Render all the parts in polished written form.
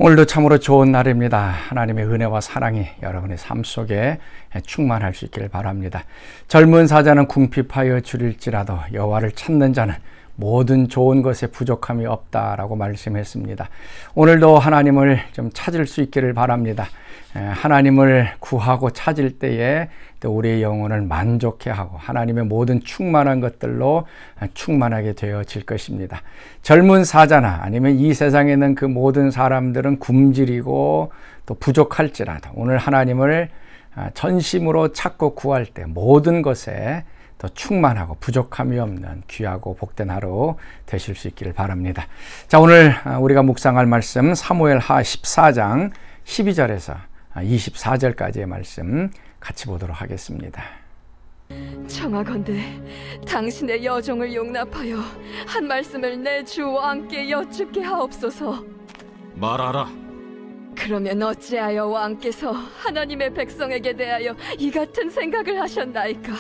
오늘도 참으로 좋은 날입니다. 하나님의 은혜와 사랑이 여러분의 삶 속에 충만할 수 있기를 바랍니다. 젊은 사자는 궁핍하여 줄일지라도 여호와를 찾는 자는 모든 좋은 것에 부족함이 없다라고 말씀했습니다. 오늘도 하나님을 좀 찾을 수 있기를 바랍니다. 하나님을 구하고 찾을 때에 또 우리의 영혼을 만족해 하고 하나님의 모든 충만한 것들로 충만하게 되어질 것입니다. 젊은 사자나 아니면 이 세상에 있는 그 모든 사람들은 굶주리고 또 부족할지라도 오늘 하나님을 전심으로 찾고 구할 때 모든 것에 더 충만하고 부족함이 없는 귀하고 복된 하루 되실 수 있기를 바랍니다. 자, 오늘 우리가 묵상할 말씀 사무엘하 14장 12절에서 24절까지의 말씀 같이 보도록 하겠습니다. 청하건대 당신의 여종을 용납하여 한 말씀을 내 주 왕께 여쭙게 하옵소서. 말하라. 그러면 어찌하여 왕께서 하나님의 백성에게 대하여 이 같은 생각을 하셨나이까?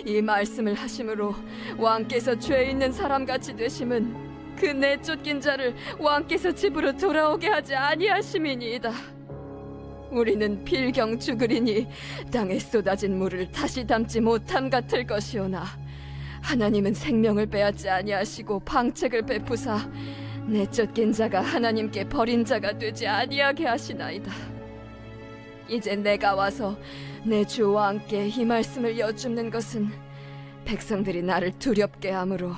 이 말씀을 하심으로 왕께서 죄 있는 사람같이 되심은 그 내쫓긴 자를 왕께서 집으로 돌아오게 하지 아니하심이니이다. 우리는 필경 죽으리니 땅에 쏟아진 물을 다시 담지 못함 같을 것이오나 하나님은 생명을 빼앗지 아니하시고 방책을 베푸사 내쫓긴 자가 하나님께 버린 자가 되지 아니하게 하시나이다. 이제 내가 와서 내 주 왕께 이 말씀을 여쭙는 것은 백성들이 나를 두렵게 하므로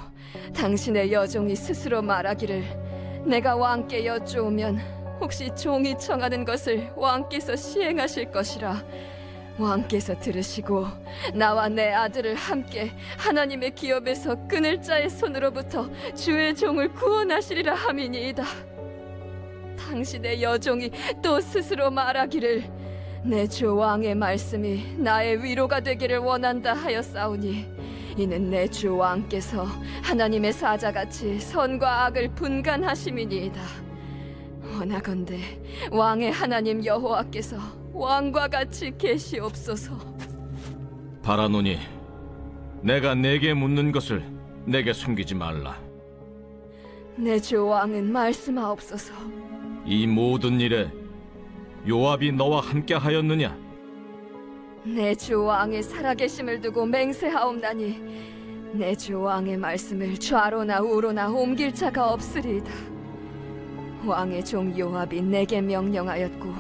당신의 여종이 스스로 말하기를 내가 왕께 여쭈오면 혹시 종이 청하는 것을 왕께서 시행하실 것이라 왕께서 들으시고 나와 내 아들을 함께 하나님의 기업에서 끊을 자의 손으로부터 주의 종을 구원하시리라 함이니이다. 당신의 여종이 또 스스로 말하기를 내 주 왕의 말씀이 나의 위로가 되기를 원한다 하였사오니 이는 내 주 왕께서 하나님의 사자같이 선과 악을 분간하심이니이다. 원하건대 왕의 하나님 여호와께서 왕과 같이 계시옵소서. 바라노니 내가 내게 묻는 것을 내게 숨기지 말라. 내 주 왕은 말씀하옵소서. 이 모든 일에 요압이 너와 함께 하였느냐? 내 주 왕의 살아계심을 두고 맹세하옵나니 내 주 왕의 말씀을 좌로나 우로나 옮길 자가 없으리이다. 왕의 종 요압이 내게 명령하였고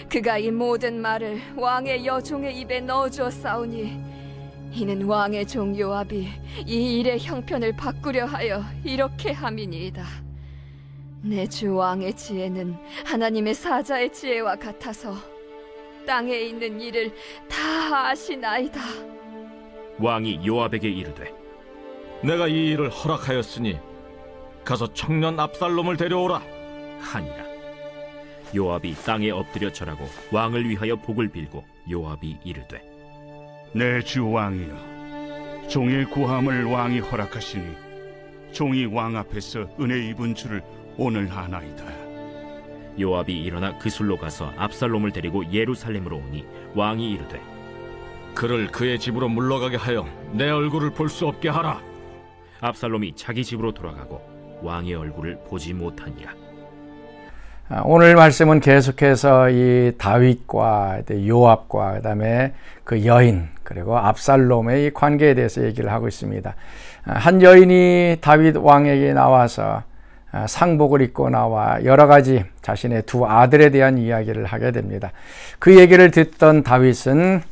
그가 이 모든 말을 왕의 여종의 입에 넣어주었사오니 이는 왕의 종 요압이 이 일의 형편을 바꾸려 하여 이렇게 함이니이다. 내 주 왕의 지혜는 하나님의 사자의 지혜와 같아서 땅에 있는 일을 다 아시나이다. 왕이 요압에게 이르되 내가 이 일을 허락하였으니 가서 청년 압살롬을 데려오라 하니라. 요압이 땅에 엎드려 절하고 왕을 위하여 복을 빌고 요압이 이르되 내 주 왕이여, 종의 구함을 왕이 허락하시니 종이 왕 앞에서 은혜 입은 줄을 오늘 아나이다. 요압이 일어나 그술로 가서 압살롬을 데리고 예루살렘으로 오니 왕이 이르되 그를 그의 집으로 물러가게 하여 내 얼굴을 볼 수 없게 하라. 압살롬이 자기 집으로 돌아가고 왕의 얼굴을 보지 못하니라. 오늘 말씀은 계속해서 이 다윗과 요압과 그다음에 그 여인 그리고 압살롬의 이 관계에 대해서 얘기를 하고 있습니다. 한 여인이 다윗 왕에게 나와서 상복을 입고 나와 여러 가지 자신의 두 아들에 대한 이야기를 하게 됩니다. 그 얘기를 듣던 다윗은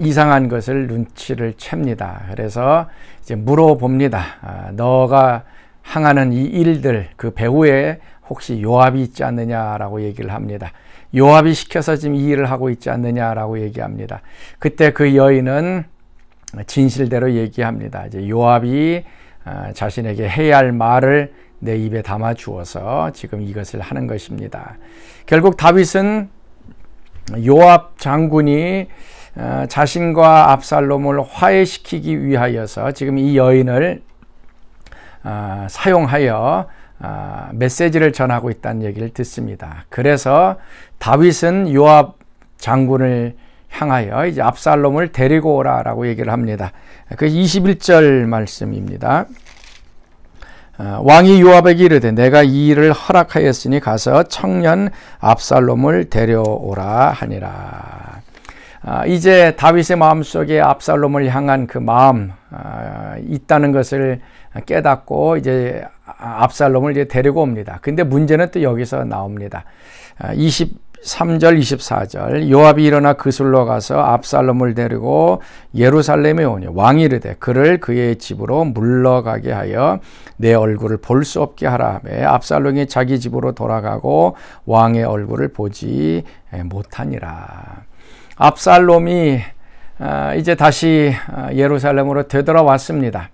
이상한 것을 눈치를 챕니다. 그래서 이제 물어봅니다. 너가 행하는 이 일들 그 배후에 혹시 요압이 있지 않느냐라고 얘기를 합니다. 요압이 시켜서 지금 이 일을 하고 있지 않느냐라고 얘기합니다. 그때 그 여인은 진실대로 얘기합니다. 이제 요압이 자신에게 해야 할 말을 내 입에 담아 주어서 지금 이것을 하는 것입니다. 결국 다윗은 요압 장군이 자신과 압살롬을 화해시키기 위하여서 지금 이 여인을 사용하여 메시지를 전하고 있다는 얘기를 듣습니다. 그래서 다윗은 요압 장군을 향하여 이제 압살롬을 데리고 오라라고 얘기를 합니다. 그 21절 말씀입니다. 왕이 요압에게 이르되 내가 이 일을 허락하였으니 가서 청년 압살롬을 데려오라 하니라. 이제 다윗의 마음속에 압살롬을 향한 그 마음 있다는 것을 깨닫고 이제 압살롬을 이제 데리고 옵니다. 근데 문제는 또 여기서 나옵니다. 23절 24절 요압이 일어나 그술로 가서 압살롬을 데리고 예루살렘에 오니 왕이 이르되 그를 그의 집으로 물러가게 하여 내 얼굴을 볼 수 없게 하라 하며 압살롬이 자기 집으로 돌아가고 왕의 얼굴을 보지 못하니라. 압살롬이 이제 다시 예루살렘으로 되돌아왔습니다.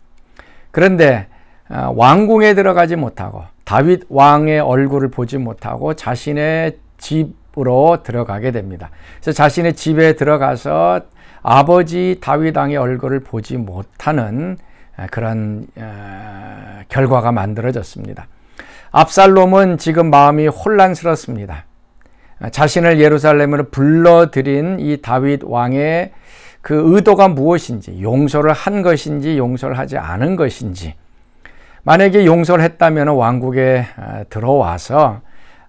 그런데 왕궁에 들어가지 못하고 다윗 왕의 얼굴을 보지 못하고 자신의 집으로 들어가게 됩니다. 그래서 자신의 집에 들어가서 아버지 다윗 왕의 얼굴을 보지 못하는 그런 결과가 만들어졌습니다. 압살롬은 지금 마음이 혼란스럽습니다. 자신을 예루살렘으로 불러들인 이 다윗 왕의 그 의도가 무엇인지, 용서를 한 것인지 용서를 하지 않은 것인지, 만약에 용서를 했다면 왕국에 들어와서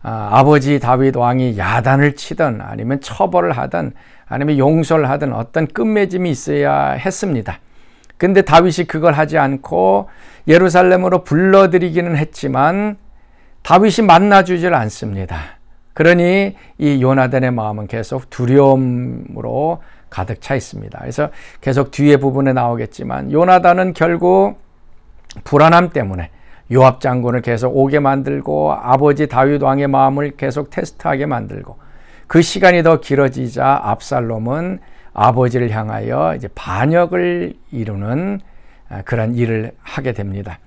아버지 다윗 왕이 야단을 치든 아니면 처벌을 하든 아니면 용서를 하든 어떤 끝맺음이 있어야 했습니다. 근데 다윗이 그걸 하지 않고 예루살렘으로 불러들이기는 했지만 다윗이 만나주질 않습니다. 그러니 이 요나단의 마음은 계속 두려움으로 가득 차 있습니다. 그래서 계속 뒤에 부분에 나오겠지만 요나단은 결국 불안함 때문에 요압 장군을 계속 오게 만들고 아버지 다윗 왕의 마음을 계속 테스트하게 만들고 그 시간이 더 길어지자 압살롬은 아버지를 향하여 이제 반역을 이루는 그런 일을 하게 됩니다.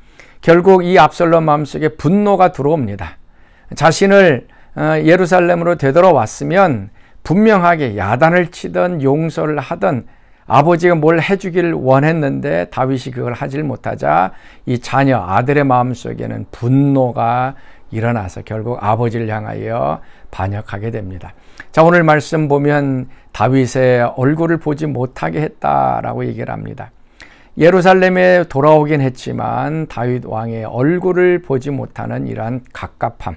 결국 이 압살롬 마음속에 분노가 들어옵니다. 자신을 예루살렘으로 되돌아왔으면 분명하게 야단을 치든 용서를 하든 아버지가 뭘 해주길 원했는데 다윗이 그걸 하질 못하자 이 자녀 아들의 마음속에는 분노가 일어나서 결국 아버지를 향하여 반역하게 됩니다. 자, 오늘 말씀 보면 다윗의 얼굴을 보지 못하게 했다라고 얘기를 합니다. 예루살렘에 돌아오긴 했지만 다윗 왕의 얼굴을 보지 못하는 이러한 갑갑함,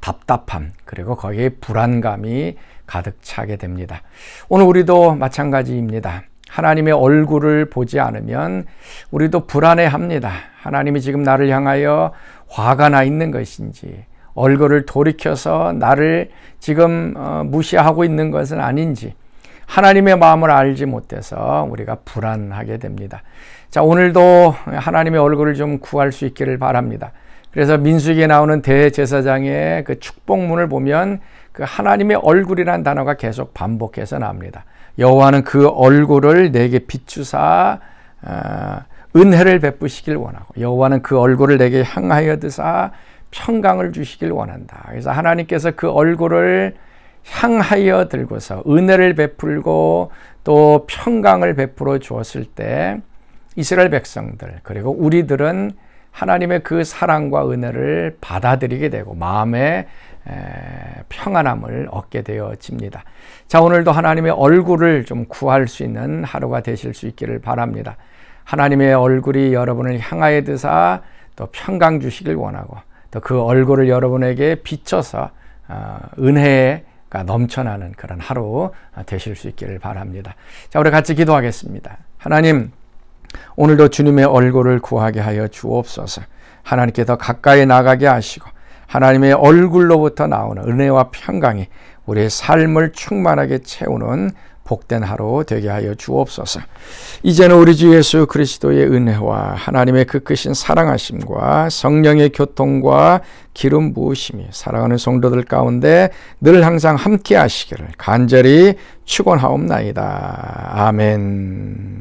답답함, 그리고 거기에 불안감이 가득 차게 됩니다. 오늘 우리도 마찬가지입니다. 하나님의 얼굴을 보지 않으면 우리도 불안해합니다. 하나님이 지금 나를 향하여 화가 나 있는 것인지, 얼굴을 돌이켜서 나를 지금 무시하고 있는 것은 아닌지, 하나님의 마음을 알지 못해서 우리가 불안하게 됩니다. 자, 오늘도 하나님의 얼굴을 좀 구할 수 있기를 바랍니다. 그래서 민수기에 나오는 대제사장의 그 축복문을 보면 그 하나님의 얼굴이라는 단어가 계속 반복해서 나옵니다. 여호와는 그 얼굴을 내게 비추사 은혜를 베푸시길 원하고 여호와는 그 얼굴을 내게 향하여 드사 평강을 주시길 원한다. 그래서 하나님께서 그 얼굴을 향하여 들고서 은혜를 베풀고 또 평강을 베풀어 주었을 때 이스라엘 백성들 그리고 우리들은 하나님의 그 사랑과 은혜를 받아들이게 되고 마음의 평안함을 얻게 되어집니다. 자, 오늘도 하나님의 얼굴을 좀 구할 수 있는 하루가 되실 수 있기를 바랍니다. 하나님의 얼굴이 여러분을 향하여 드사 또 평강 주시길 원하고 또 그 얼굴을 여러분에게 비춰서 은혜가 넘쳐나는 그런 하루 되실 수 있기를 바랍니다. 자, 우리 같이 기도하겠습니다. 하나님, 오늘도 주님의 얼굴을 구하게 하여 주옵소서. 하나님께 더 가까이 나가게 하시고 하나님의 얼굴로부터 나오는 은혜와 평강이 우리의 삶을 충만하게 채우는 복된 하루 되게 하여 주옵소서. 이제는 우리 주 예수 그리스도의 은혜와 하나님의 그 크신 사랑하심과 성령의 교통과 기름 부으심이 사랑하는 성도들 가운데 늘 항상 함께 하시기를 간절히 축원하옵나이다. 아멘.